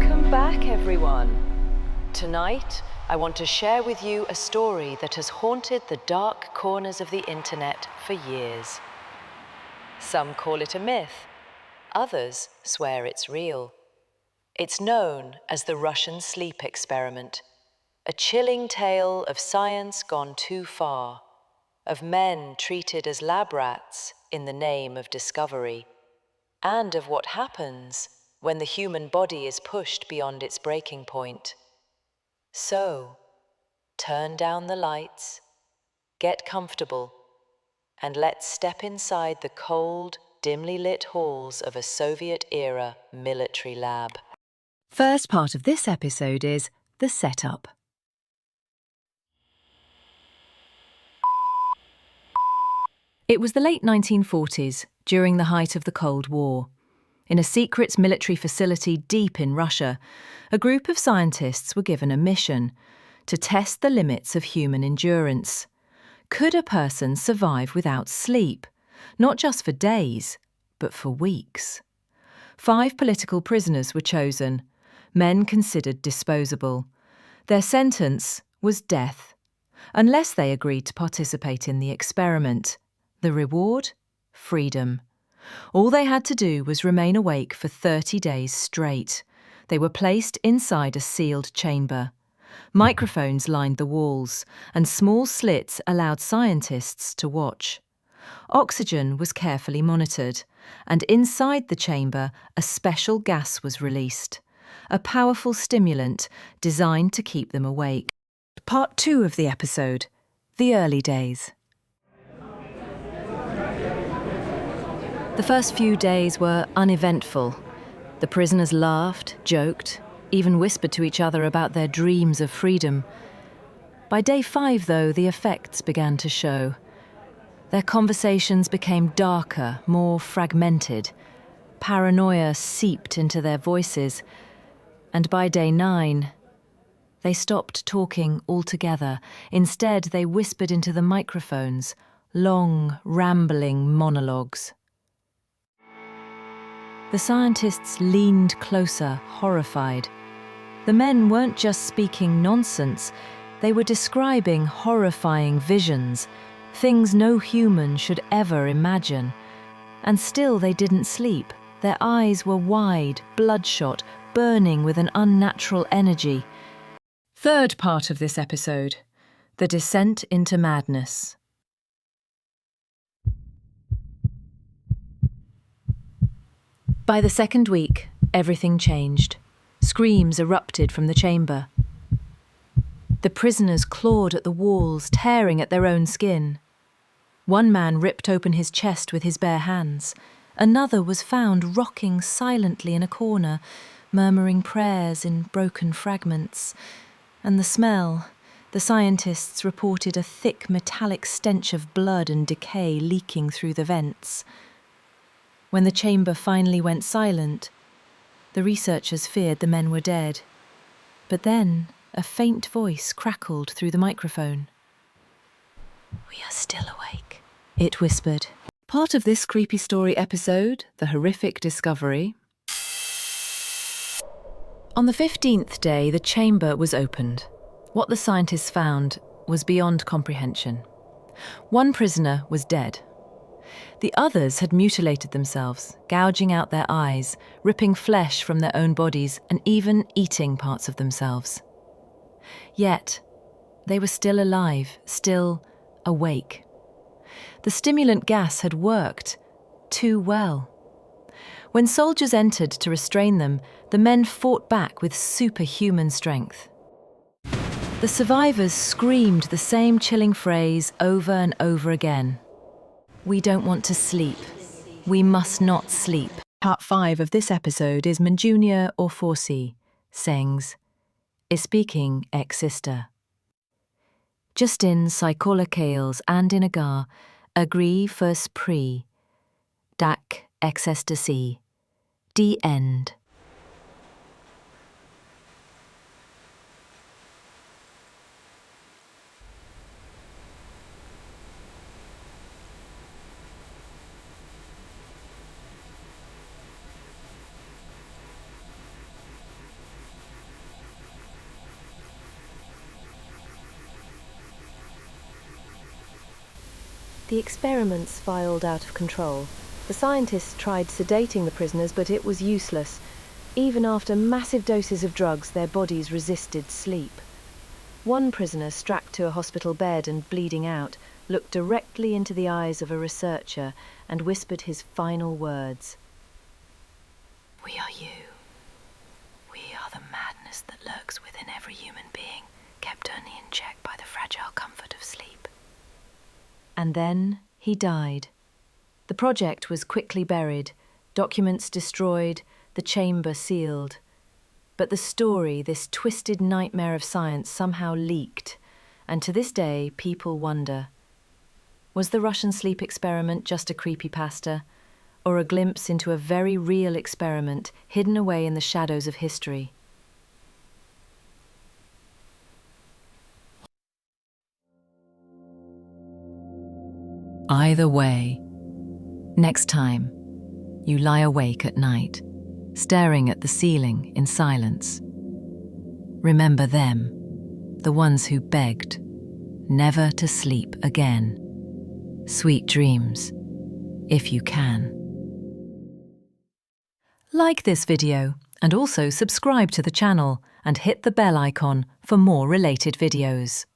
Welcome back, everyone. Tonight, I want to share with you a story that has haunted the dark corners of the internet for years. Some call it a myth, others swear it's real. It's known as the Russian sleep experiment, a chilling tale of science gone too far, of men treated as lab rats in the name of discovery, and of what happens when the human body is pushed beyond its breaking point. So, turn down the lights, get comfortable, and let's step inside the cold, dimly lit halls of a Soviet-era military lab. First part of this episode is the setup. It was the late 1940s, during the height of the Cold War. In a secret military facility deep in Russia, a group of scientists were given a mission to test the limits of human endurance. Could a person survive without sleep, not just for days, but for weeks? 5 political prisoners were chosen, men considered disposable. Their sentence was death, unless they agreed to participate in the experiment. The reward? Freedom. All they had to do was remain awake for 30 days straight. They were placed inside a sealed chamber. Microphones lined the walls, and small slits allowed scientists to watch. Oxygen was carefully monitored, and inside the chamber a special gas was released, a powerful stimulant designed to keep them awake. Part 2 of the episode, the early days. The first few days were uneventful. The prisoners laughed, joked, even whispered to each other about their dreams of freedom. By day 5, though, the effects began to show. Their conversations became darker, more fragmented. Paranoia seeped into their voices. And by day 9, they stopped talking altogether. Instead, they whispered into the microphones, long, rambling monologues. The scientists leaned closer, horrified. The men weren't just speaking nonsense, they were describing horrifying visions, things no human should ever imagine. And still they didn't sleep. Their eyes were wide, bloodshot, burning with an unnatural energy. Third part of this episode, the descent into madness. By the second week, everything changed. Screams erupted from the chamber. The prisoners clawed at the walls, tearing at their own skin. One man ripped open his chest with his bare hands. Another was found rocking silently in a corner, murmuring prayers in broken fragments. And the smell, the scientists reported a thick metallic stench of blood and decay leaking through the vents. When the chamber finally went silent, the researchers feared the men were dead. But then a faint voice crackled through the microphone. "We are still awake," it whispered. Part of this creepy story episode, the horrific discovery. On the 15th day, the chamber was opened. What the scientists found was beyond comprehension. One prisoner was dead. The others had mutilated themselves, gouging out their eyes, ripping flesh from their own bodies, and even eating parts of themselves. Yet, they were still alive, still awake. The stimulant gas had worked too well. When soldiers entered to restrain them, the men fought back with superhuman strength. The survivors screamed the same chilling phrase over and over again. "We don't want to sleep. We must not sleep." Part 5 of this episode is Manjunia or Forsi, sings, is speaking ex-sister. Justin Psychola Kales and Inagar agree first pre, dak ecstasy, the end. The experiment spiraled out of control. The scientists tried sedating the prisoners, but it was useless. Even after massive doses of drugs, their bodies resisted sleep. One prisoner, strapped to a hospital bed and bleeding out, looked directly into the eyes of a researcher and whispered his final words. "We are you. We are the madness that lurks within every human being, kept only in check by the fragile comfort of sleep." And then he died. The project was quickly buried, documents destroyed, the chamber sealed. But the story, this twisted nightmare of science, somehow leaked, and to this day people wonder, was the Russian sleep experiment just a creepypasta, or a glimpse into a very real experiment hidden away in the shadows of history? Either way, next time you lie awake at night, staring at the ceiling in silence, remember them, the ones who begged never to sleep again. Sweet dreams, if you can. Like this video and also subscribe to the channel and hit the bell icon for more related videos.